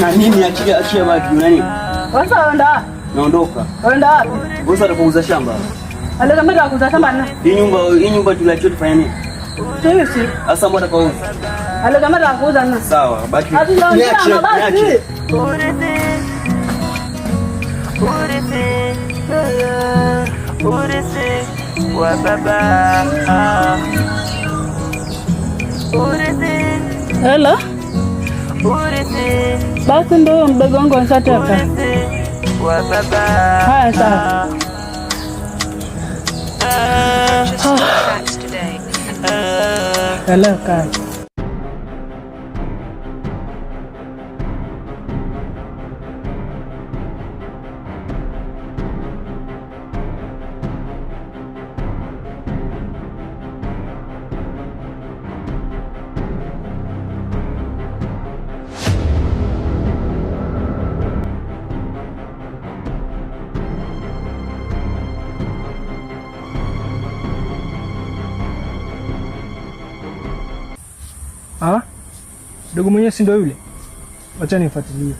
Na nini achia baki nani? Sasa enda. Naondoka. Enda wapi? Wewe unataka shamba? Ale kama nataka kuuza shamba na. Hii nyumba tuliacho tufanye nini? Sisi. Sasa mbona kauza? Ale kama nataka kuuza na. Sawa, baki. Niache. Wa baba. Hello. Basi ndio mdogo wangu anataka. Haya sawa. Hello kai. Dogo mwenyewe si ndio yule? Acha nifuatilie.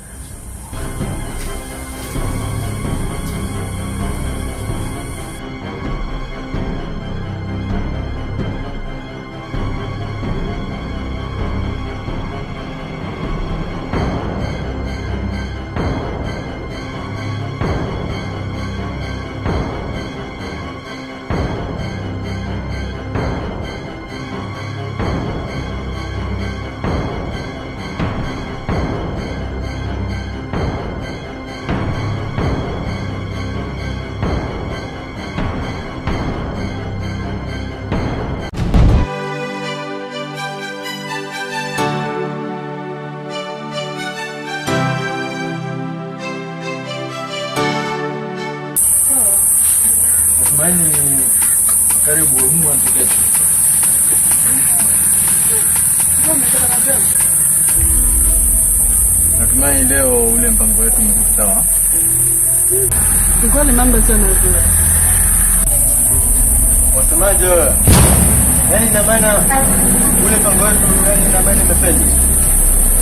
Karibu Mungu atupe. Natumai leo ule mpango wetu mko sawa. Kwani mambo sana nzuri. Wasemaje? Yaani na maana ule mpango wetu na maana imefeli.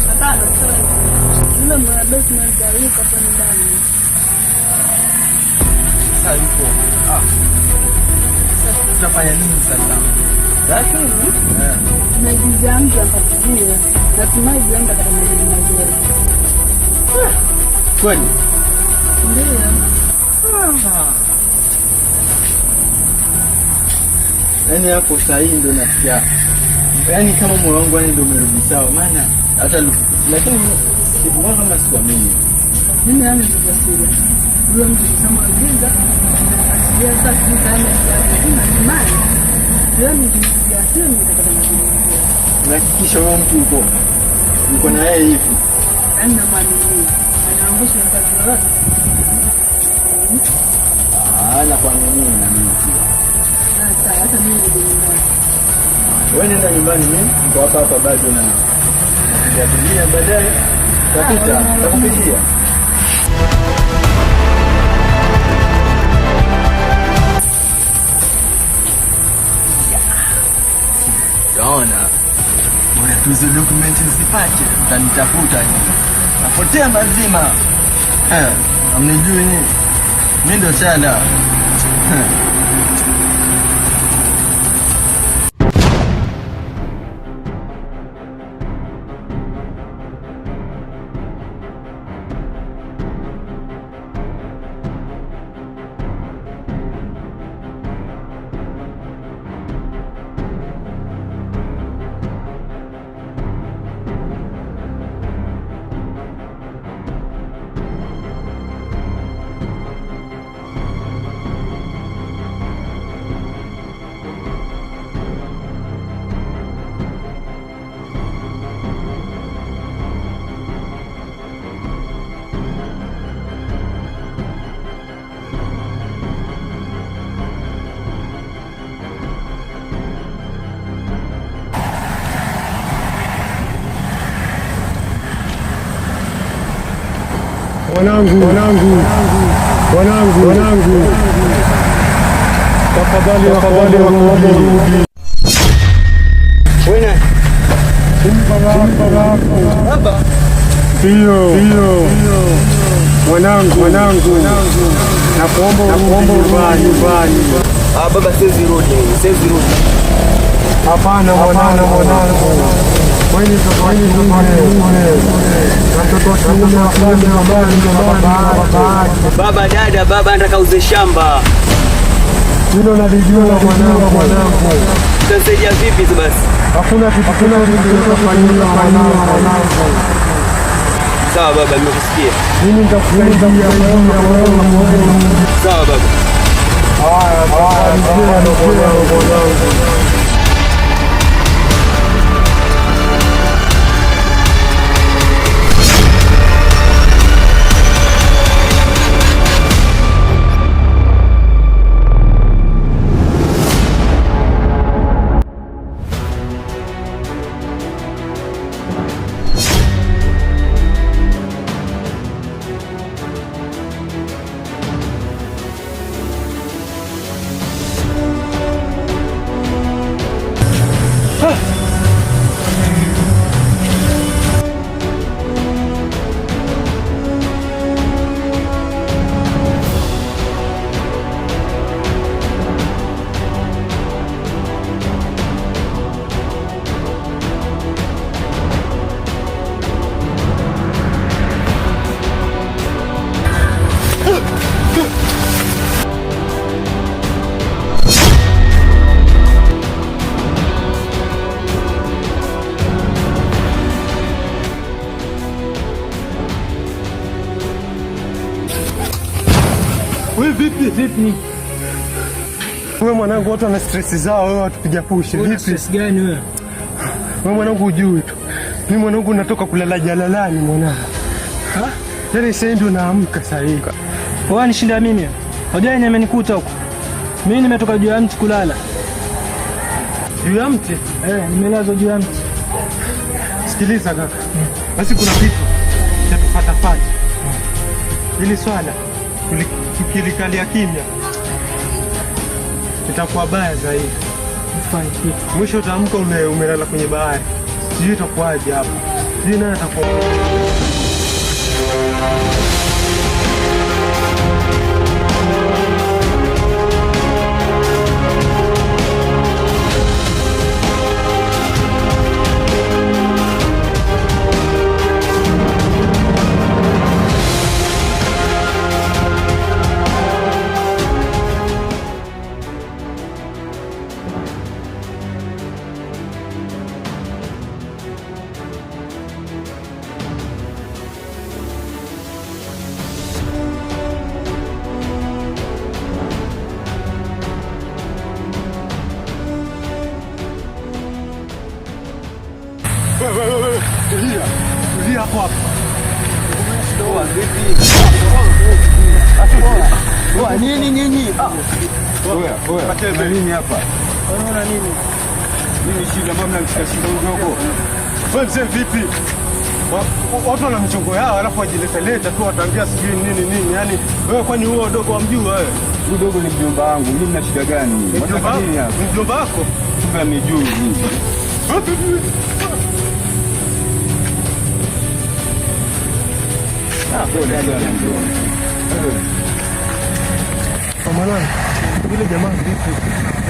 Hapana, ndio mabasi mnazalika kwa ndani. Sasa yuko. Tutafanya nini sasa? Lakini najiza mtu apatie. Natumai zienda kama mazuri. Kweli? Ndio. Yaani hapo sahihi ndio nasikia. Yaani kama moyo wangu ndio umerudi sawa maana hata lakini sikuona kama sikuamini. Mimi yani tukasira. Yule mtu kama giza asiye sasa kama imani. Yaani kiasi nitakata mazuri. Na kisha huyo mtu uko na yeye hivi. Yaani na mali nyingi. Anaangusha kazi yote. Na kwa nini na mimi? Sasa hata mimi ndio nyumbani. Wewe nenda nyumbani, mimi niko hapa bado na nakuja baadaye. Takupigia. Yaona. Bora tuzo document usipate, utanitafuta nini? Napotea mazima. Amnijui nini? Mimi ndo shala. Wanangu, tafadhali warudi. Wewe Baba. Mwanangu, nakuomba nyumbani. Baba, siwezi rudi. Hapana mwanangu. Wewe ni baba, dada, baba anataka uze shamba. Hilo nalijua mwanangu. Tutasaidia vipi basi? Hakuna kitu kinachofanyika mwanangu. Sawa baba, nimekusikia. Mimi nitakusaidia sawa baba. Haya, wewe vipi? Wewe mwanangu, watu wana stress zao, wewe watupiga push. Vipi? Stress gani wewe? Wewe mwanangu hujui tu. Mimi mwanangu natoka kulala jalalani mwanangu. Yaani sasa ndio naamka sasa hivi. Wewe nishinda mimi. Unajua nini amenikuta huko? Mimi nimetoka juu ya mti kulala. Juu ya mti? Nimelazwa juu ya mti. Sikiliza kaka. Basi kuna kitu cha tufatafata. Hili swala tukilikalia kimya itakuwa baya zaidi. Mwisho utaamka umelala kwenye bahari. Sijui itakuwaje hapa. Sijui nani atakuwa. Tulia hapo hapo. Nini nyinyi? Oya. Nini hapa? Unaona nini? Nini shida mama mnashika udogo? Wewe mzee vipi? Watu wana mchongo yao alafu wajileteleta tu wataambia sijui nini. Yaani wewe kwani huo udogo wamjua wewe? Udogo ni mjomba wangu. Mimi nina shida gani? Mjomba wako? Kumbe nijui mimi. Mwanangu, yule jamaa vipi?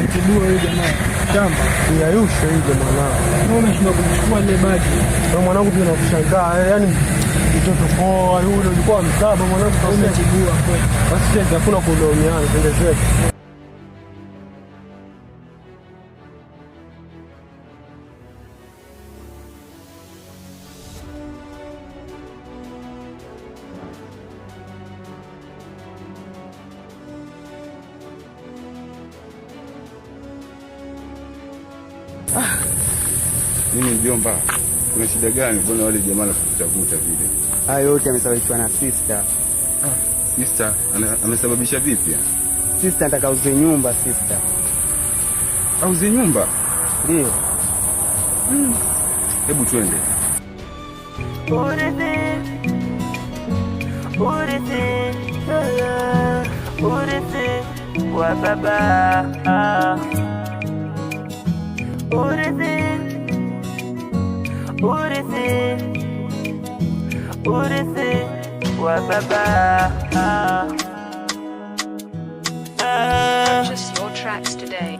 Nitibua yule jamaa shamba. Niayushe yule mwanangu. Naona tunataka kuchukua ile bagi. Kwa mwanangu pia nakushangaa. Yaani mtoto poa yule ulikuwa msaba mwanangu kwa Nitibua kwa. basi sasa hakuna kulaumiana, twende zetu. Mimi mjomba, kuna shida gani? Mbona wale jamaa nakutafuta vile? Haya yote yamesababishwa na sister. Sister amesababisha vipi? Sister anataka uze nyumba sister. Auze nyumba? Ndio. Hebu twende. Urithi wa baba. urithi wa baba. Purchase your tracks today.